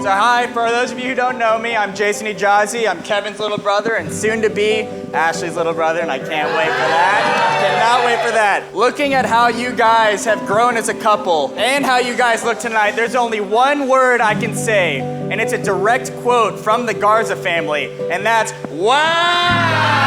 So hi, for those of you who don't know me, I'm Jason Ijazi. I'm Kevin's little brother and soon to be Ashley's little brother, and I can't wait for that. Cannot wait for that. Looking at how you guys have grown as a couple and how you guys look tonight, there's only one word I can say, and it's a direct quote from the Garza family, and that's wow!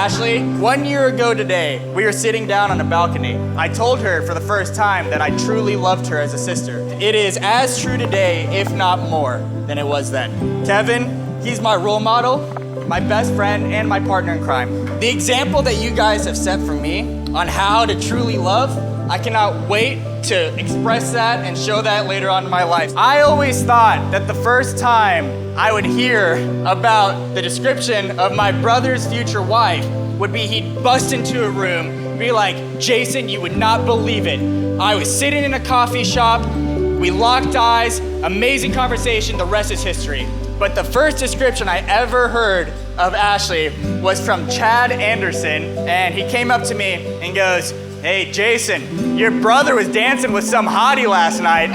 Ashley, 1 year ago today, we were sitting down on a balcony. I told her for the first time that I truly loved her as a sister. It is as true today, if not more, than it was then. Kevin, he's my role model, my best friend, and my partner in crime. The example that you guys have set for me on how to truly love, I cannot wait to express that and show that later on in my life. I always thought that the first time I would hear about the description of my brother's future wife would be he'd bust into a room, be like, Jason, you would not believe it. I was sitting in a coffee shop, we locked eyes, amazing conversation, the rest is history. But the first description I ever heard of Ashley was from Chad Anderson, and he came up to me and goes, hey, Jason, your brother was dancing with some hottie last night.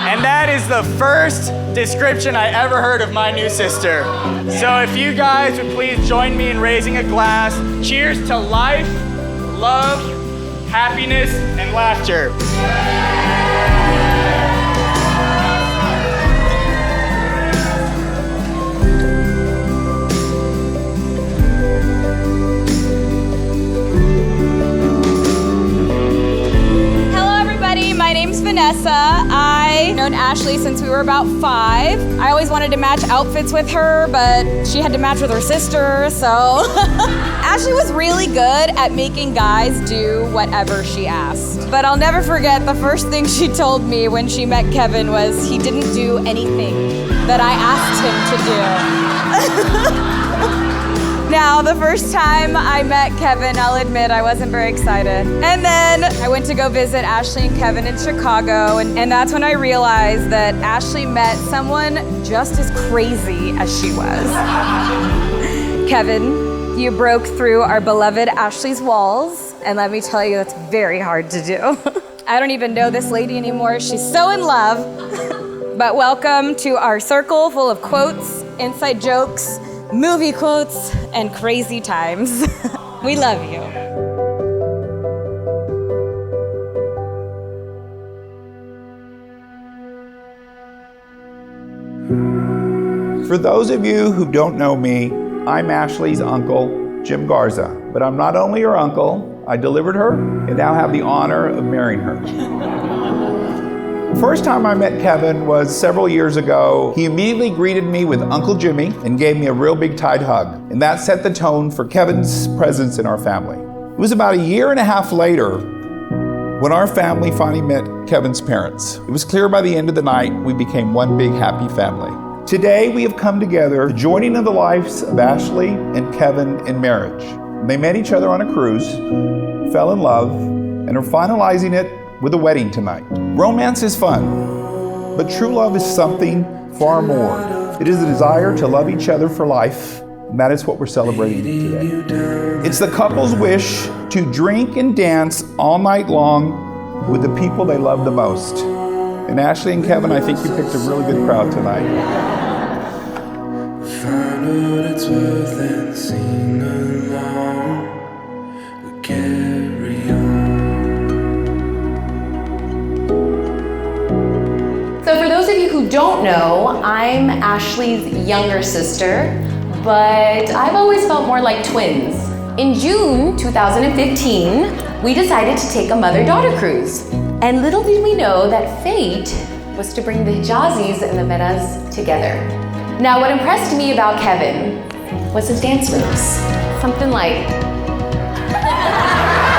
And that is the first description I ever heard of my new sister. So if you guys would please join me in raising a glass. Cheers to life, love, happiness, and laughter. My name's Vanessa. I've known Ashley since we were about 5. I always wanted to match outfits with her, but she had to match with her sister, so. Ashley was really good at making guys do whatever she asked. But I'll never forget the first thing she told me when she met Kevin was he didn't do anything that I asked him to do. Now, the first time I met Kevin, I'll admit I wasn't very excited. And then I went to go visit Ashley and Kevin in Chicago, and that's when I realized that Ashley met someone just as crazy as she was. Kevin, you broke through our beloved Ashley's walls, and let me tell you, that's very hard to do. I don't even know this lady anymore. She's so in love. But welcome to our circle full of quotes, inside jokes, movie quotes, and crazy times. We love you. For those of you who don't know me, I'm Ashley's uncle, Jim Garza. But I'm not only her uncle, I delivered her and now have the honor of marrying her. First time I met Kevin was several years ago. He immediately greeted me with Uncle Jimmy and gave me a real big tight hug. And that set the tone for Kevin's presence in our family. It was about 1.5 years later when our family finally met Kevin's parents. It was clear by the end of the night we became one big happy family. Today we have come together, the joining of the lives of Ashley and Kevin in marriage. They met each other on a cruise, fell in love, and are finalizing it with a wedding tonight. Romance is fun, but true love is something far more. It is the desire to love each other for life, and that is what we're celebrating today. It's the couple's wish to drink and dance all night long with the people they love the most. And Ashley and Kevin, I think you picked a really good crowd tonight. Find what it's worth and sing along, but carry on. So for those of you who don't know, I'm Ashley's younger sister, but I've always felt more like twins. In June 2015, we decided to take a mother-daughter cruise. And little did we know that fate was to bring the Hijazis and the Menas together. Now, what impressed me about Kevin was his dance moves. Something like,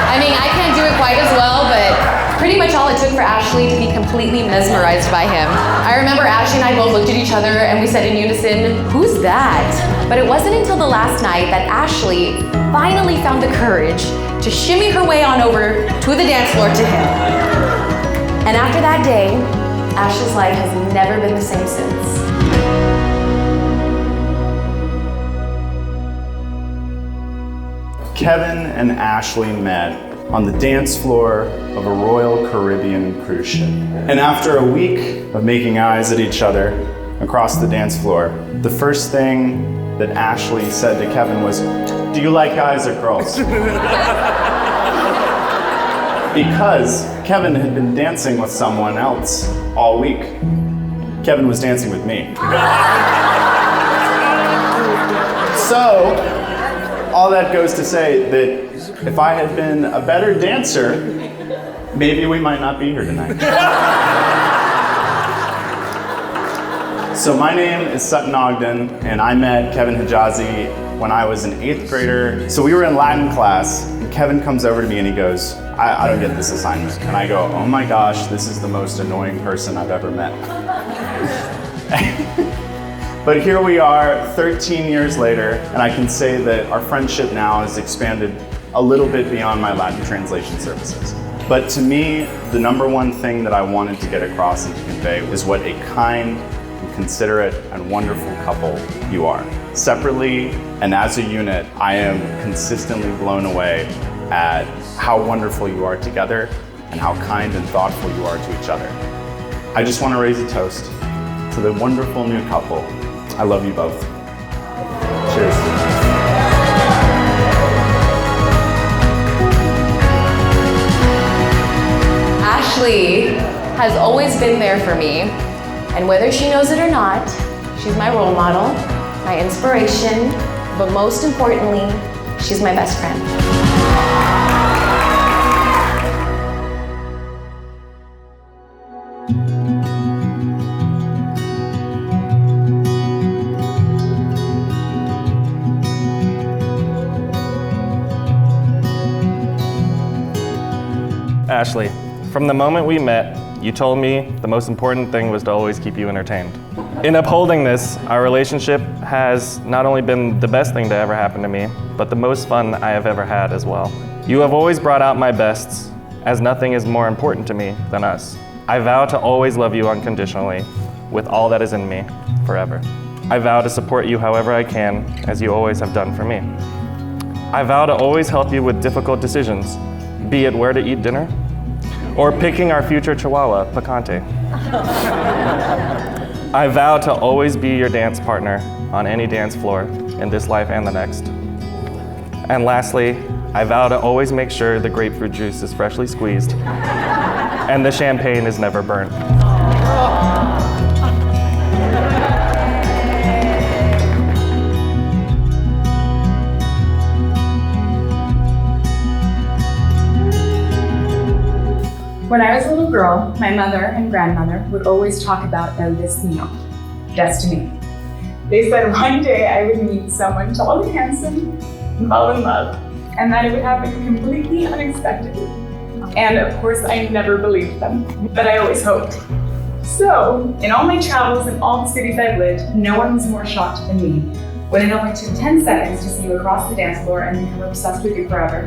I mean, I can't do it quite as well, but pretty much all it took for Ashley to be completely mesmerized by him. I remember Ashley and I both looked at each other and we said in unison, "Who's that?" But it wasn't until the last night that Ashley finally found the courage to shimmy her way on over to the dance floor to him. And after that day, Ashley's life has never been the same since. Kevin and Ashley met on the dance floor of a Royal Caribbean cruise ship. And after a week of making eyes at each other across the dance floor, the first thing that Ashley said to Kevin was, "Do you like guys or girls?" Because Kevin had been dancing with someone else all week. Kevin was dancing with me. So, all that goes to say that if I had been a better dancer, maybe we might not be here tonight. So my name is Sutton Ogden, and I met Kevin Hijazi when I was an 8th grader. So we were in Latin class, and Kevin comes over to me and he goes, I don't get this assignment. And I go, oh my gosh, this is the most annoying person I've ever met. But here we are 13 years later, and I can say that our friendship now has expanded a little bit beyond my Latin translation services. But to me, the number one thing that I wanted to get across and to convey was what a kind, considerate, and wonderful couple you are. Separately and as a unit, I am consistently blown away at how wonderful you are together and how kind and thoughtful you are to each other. I just want to raise a toast to the wonderful new couple. I love you both. Cheers. Ashley has always been there for me, and whether she knows it or not, she's my role model, my inspiration, but most importantly, she's my best friend. Ashley, from the moment we met, you told me the most important thing was to always keep you entertained. In upholding this, our relationship has not only been the best thing to ever happen to me, but the most fun I have ever had as well. You have always brought out my bests, as nothing is more important to me than us. I vow to always love you unconditionally, with all that is in me, forever. I vow to support you however I can, as you always have done for me. I vow to always help you with difficult decisions, be it where to eat dinner, or picking our future chihuahua, Picante. I vow to always be your dance partner on any dance floor in this life and the next. And lastly, I vow to always make sure the grapefruit juice is freshly squeezed and the champagne is never burnt. When I was a little girl, my mother and grandmother would always talk about el destino, destiny. They said one day I would meet someone tall and handsome and fall in love, and that it would happen completely unexpectedly. And of course, I never believed them, but I always hoped. So, in all my travels in all the cities I've lived, no one was more shocked than me when it only took 10 seconds to see you across the dance floor and become obsessed with you forever.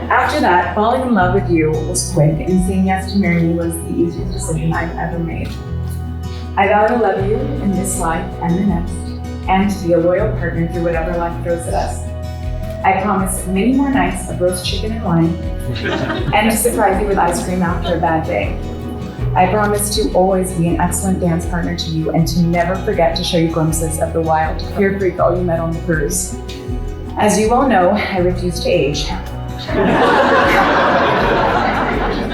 After that, falling in love with you was quick, and saying yes to marry me was the easiest decision I've ever made. I vow to love you in this life and the next, and to be a loyal partner through whatever life throws at us. I promise many more nights of roast chicken and wine, and to surprise you with ice cream after a bad day. I promise to always be an excellent dance partner to you, and to never forget to show you glimpses of the wild, queer freak all you met on the cruise. As you all know, I refuse to age.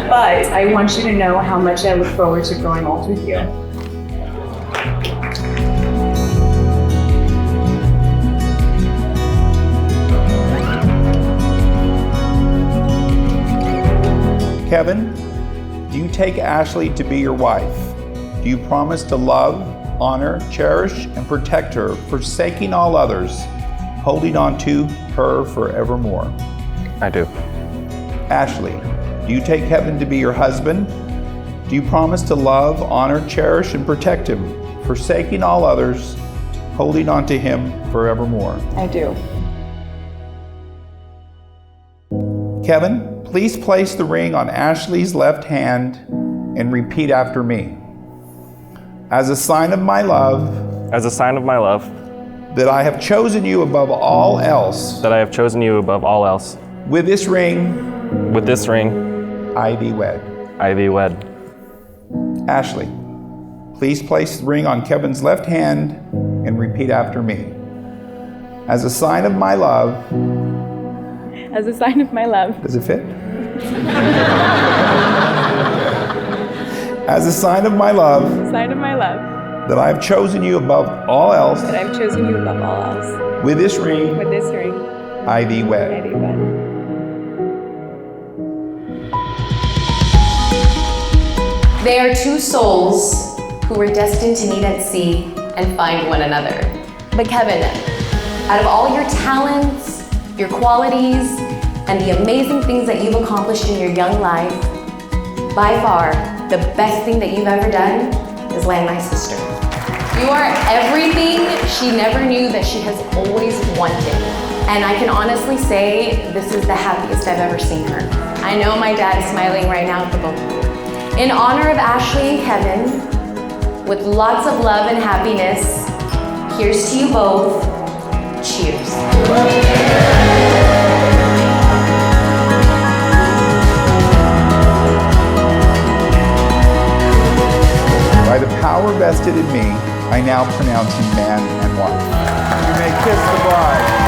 But I want you to know how much I look forward to growing old with you. Kevin, do you take Ashley to be your wife? Do you promise to love, honor, cherish, and protect her, forsaking all others, holding on to her forevermore? I do. Ashley, do you take Kevin to be your husband? Do you promise to love, honor, cherish, and protect him, forsaking all others, holding on to him forevermore? I do. Kevin, please place the ring on Ashley's left hand and repeat after me. As a sign of my love, As a sign of my love, that I have chosen you above all else, that I have chosen you above all else, With this ring, With this ring, I thee wed. I thee wed. Ashley, please place the ring on Kevin's left hand and repeat after me. As a sign of my love. As a sign of my love. Does it fit? As a sign of my love. Sign of my love. That I have chosen you above all else. That I've chosen you above all else. With this ring. With this ring. I thee I wed. thee wed. They are two souls who were destined to meet at sea and find one another. But Kevin, out of all your talents, your qualities, and the amazing things that you've accomplished in your young life, by far, the best thing that you've ever done is land my sister. You are everything she never knew that she has always wanted. And I can honestly say this is the happiest I've ever seen her. I know my dad is smiling right now at the both of you. In honor of Ashley and Kevin, with lots of love and happiness, here's to you both. Cheers. By the power vested in me, I now pronounce you man and wife. You may kiss the bride.